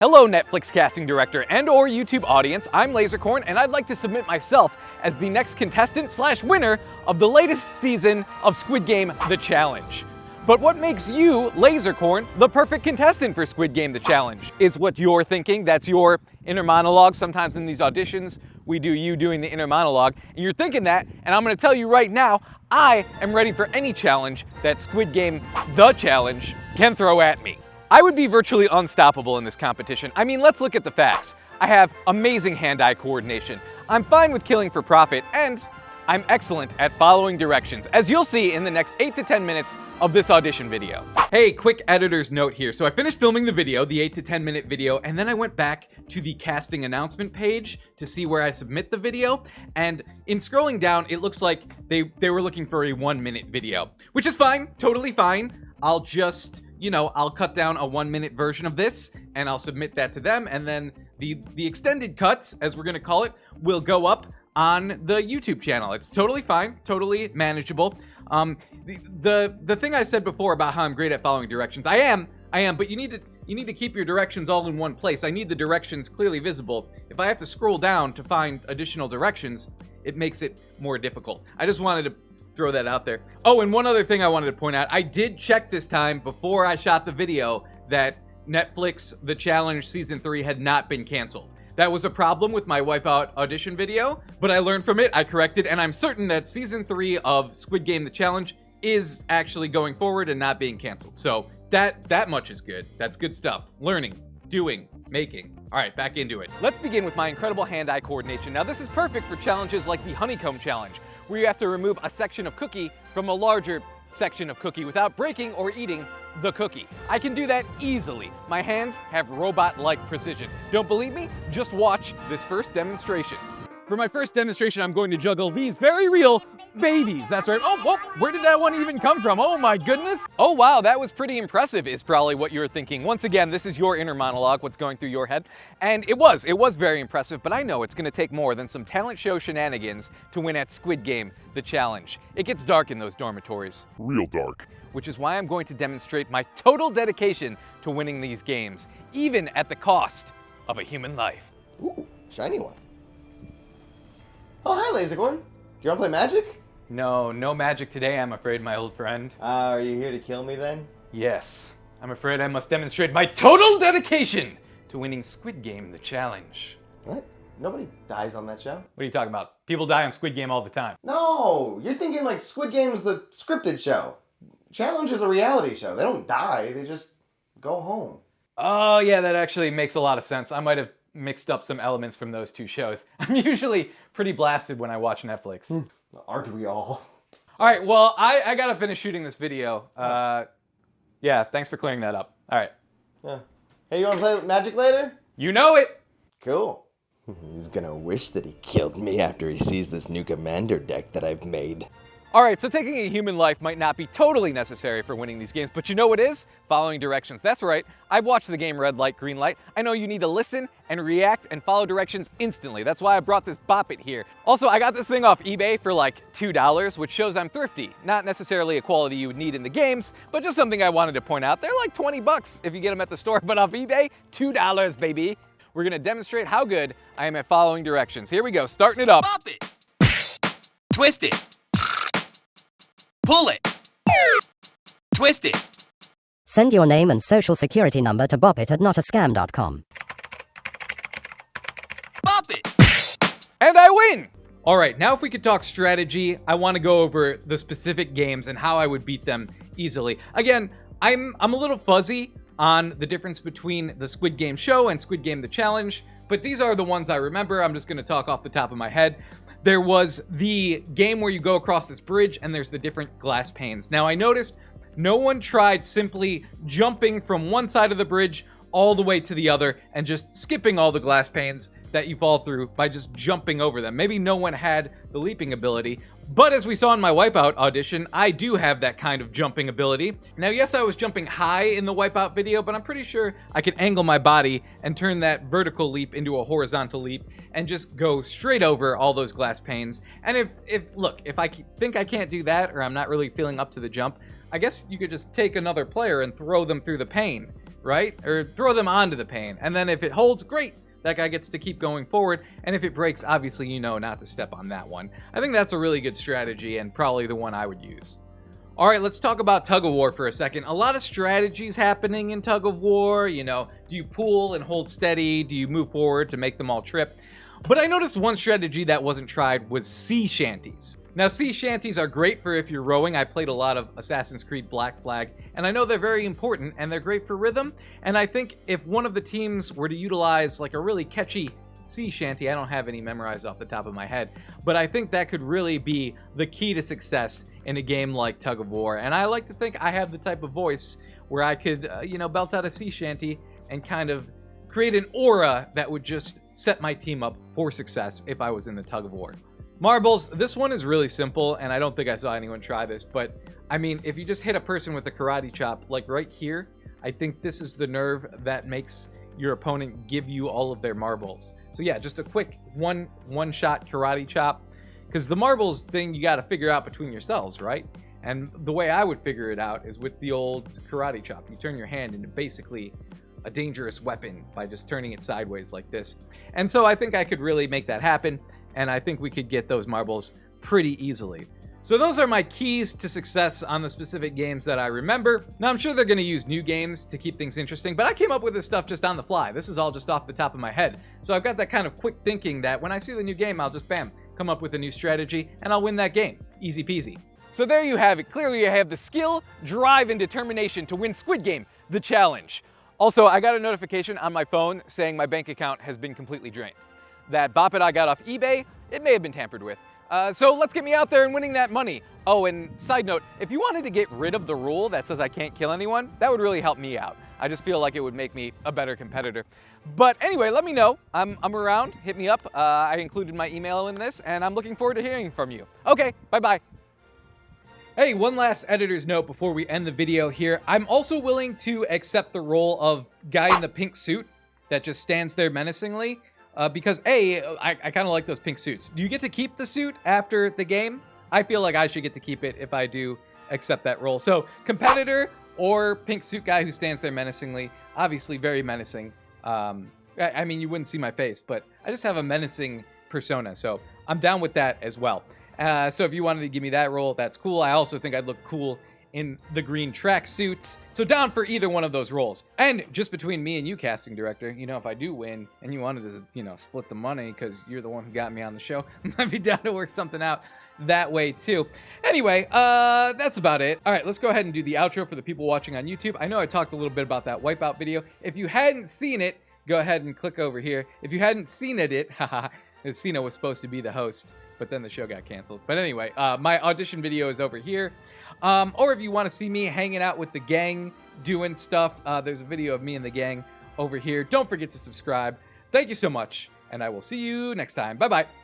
Hello Netflix casting director and or YouTube audience, I'm Lasercorn and I'd like to submit myself as the next contestant / winner of the latest season of Squid Game The Challenge. But what makes you, Lasercorn, the perfect contestant for Squid Game The Challenge? Is what you're thinking. That's your inner monologue. Sometimes in these auditions, we do you doing the inner monologue, and you're thinking that, and I'm gonna tell you right now, I am ready for any challenge that Squid Game The Challenge can throw at me. I would be virtually unstoppable in this competition. I mean, let's look at the facts. I have amazing hand-eye coordination. I'm fine with killing for profit, and I'm excellent at following directions, as you'll see in the next 8 to 10 minutes of this audition video. Hey, quick editor's note here. So I finished filming the video, the 8 to 10 minute video, and then I went back to the casting announcement page to see where I submit the video. And in scrolling down, it looks like they were looking for a 1-minute video, which is fine, totally fine. I'll just, I'll cut down a 1-minute version of this and I'll submit that to them. And then the extended cuts, as we're gonna call it, will go up on the YouTube channel. It's totally fine, totally manageable. The thing I said before about how I'm great at following directions, I am, but you need to keep your directions all in one place. I need the directions clearly visible. If I have to scroll down to find additional directions, it makes it more difficult. I just wanted to throw that out there. Oh, and one other thing I wanted to point out, I did check this time before I shot the video that Netflix The Challenge Season 3 had not been canceled. That was a problem with my Wipeout audition video, but I learned from it, I corrected, and I'm certain that Season 3 of Squid Game The Challenge is actually going forward and not being canceled. So that much is good. That's good stuff. Learning, doing, making. All right, back into it. Let's begin with my incredible hand-eye coordination. Now, this is perfect for challenges like the Honeycomb Challenge, where you have to remove a section of cookie from a larger section of cookie without breaking or eating the cookie. I can do that easily. My hands have robot-like precision. Don't believe me? Just watch this first demonstration. For my first demonstration, I'm going to juggle these very real babies. That's right. Oh, where did that one even come from? Oh my goodness. Oh wow, that was pretty impressive is probably what you're thinking. Once again, this is your inner monologue, what's going through your head. And it was very impressive, but I know it's gonna take more than some talent show shenanigans to win at Squid Game The Challenge. It gets dark in those dormitories. Real dark. Which is why I'm going to demonstrate my total dedication to winning these games, even at the cost of a human life. Ooh, shiny one. Oh, hi, Lasercorn. Do you want to play Magic? No magic today, I'm afraid, my old friend. Are you here to kill me then? Yes. I'm afraid I must demonstrate my total dedication to winning Squid Game The Challenge. What? Nobody dies on that show. What are you talking about? People die on Squid Game all the time. No, you're thinking like Squid Game's the scripted show. Challenge is a reality show. They don't die, they just go home. Oh yeah, that actually makes a lot of sense. I might have mixed up some elements from those two shows. I'm usually pretty blasted when I watch Netflix. Aren't we all? All right, well, I gotta finish shooting this video. Yeah, thanks for clearing that up. All right. Yeah. Hey, you want to play Magic later? You know it. Cool. He's gonna wish that he killed me after he sees this new commander deck that I've made. All right, so taking a human life might not be totally necessary for winning these games, but you know what is? Following directions. That's right. I've watched the game Red Light, Green Light. I know you need to listen and react and follow directions instantly. That's why I brought this Bop It here. Also, I got this thing off eBay for like $2, which shows I'm thrifty. Not necessarily a quality you would need in the games, but just something I wanted to point out. They're like 20 bucks if you get them at the store, but off eBay, $2, baby. We're gonna demonstrate how good I am at following directions. Here we go, starting it up. Bop it. Twist it. Pull it. Twist it. Send your name and social security number to bopit@notascam.com. Bop it. And I win! All right, now if we could talk strategy, I want to go over the specific games and how I would beat them easily. Again, I'm a little fuzzy on the difference between the Squid Game show and Squid Game The Challenge, but these are the ones I remember. I'm just going to talk off the top of my head. There was the game where you go across this bridge and there's the different glass panes. Now I noticed no one tried simply jumping from one side of the bridge all the way to the other and just skipping all the glass panes that you fall through by just jumping over them. Maybe no one had the leaping ability, but as we saw in my Wipeout audition, I do have that kind of jumping ability. Now, yes, I was jumping high in the Wipeout video, but I'm pretty sure I could angle my body and turn that vertical leap into a horizontal leap and just go straight over all those glass panes. And if I think I can't do that or I'm not really feeling up to the jump, I guess you could just take another player and throw them through the pane. right? Or throw them onto the pane. And then if it holds, great. That guy gets to keep going forward. And if it breaks, obviously you know not to step on that one. I think that's a really good strategy and probably the one I would use. All right, let's talk about tug of war for a second. A lot of strategies happening in tug of war. You know, do you pull and hold steady? Do you move forward to make them all trip? But I noticed one strategy that wasn't tried was sea shanties. Now, sea shanties are great for if you're rowing. I played a lot of Assassin's Creed Black Flag, and I know they're very important, and they're great for rhythm. And I think if one of the teams were to utilize like a really catchy sea shanty, I don't have any memorized off the top of my head, but I think that could really be the key to success in a game like tug of war. And I like to think I have the type of voice where I could, belt out a sea shanty and kind of create an aura that would just set my team up for success if I was in the tug of war. Marbles, this one is really simple, and I don't think I saw anyone try this, but I mean, if you just hit a person with a karate chop, like right here, I think this is the nerve that makes your opponent give you all of their marbles. So yeah, just a quick one-shot karate chop, because the marbles thing you got to figure out between yourselves, right? And the way I would figure it out is with the old karate chop. You turn your hand into basically a dangerous weapon by just turning it sideways like this. And so I think I could really make that happen, and I think we could get those marbles pretty easily. So those are my keys to success on the specific games that I remember. Now, I'm sure they're going to use new games to keep things interesting, but I came up with this stuff just on the fly. This is all just off the top of my head. So I've got that kind of quick thinking that when I see the new game, I'll just, bam, come up with a new strategy, and I'll win that game. Easy peasy. So there you have it. Clearly, I have the skill, drive, and determination to win Squid Game, the challenge. Also, I got a notification on my phone saying my bank account has been completely drained. That bop it I got off eBay, it may have been tampered with. So let's get me out there and winning that money. Oh, and side note, if you wanted to get rid of the rule that says I can't kill anyone, that would really help me out. I just feel like it would make me a better competitor. But anyway, let me know. I'm around. Hit me up. I included my email in this, and I'm looking forward to hearing from you. Okay, bye-bye. Hey, one last editor's note before we end the video here. I'm also willing to accept the role of guy in the pink suit that just stands there menacingly. Because I kind of like those pink suits. Do you get to keep the suit after the game? I feel like I should get to keep it if I do accept that role. So competitor or pink suit guy who stands there menacingly, obviously very menacing. I mean, you wouldn't see my face, but I just have a menacing persona. So I'm down with that as well. So if you wanted to give me that role, that's cool. I also think I'd look cool in the green tracksuit. So down for either one of those roles. And just between me and you, casting director, if I do win and you wanted to, split the money because you're the one who got me on the show, I'd be down to work something out that way too. Anyway, that's about it. All right, let's go ahead and do the outro for the people watching on YouTube. I know I talked a little bit about that Wipeout video. If you hadn't seen it, go ahead and click over here. If you hadn't seen it, haha, Cena was supposed to be the host, but then the show got canceled. But anyway, my audition video is over here. Or if you want to see me hanging out with the gang doing stuff, there's a video of me and the gang over here. Don't forget to subscribe. Thank you so much, and I will see you next time. Bye-bye.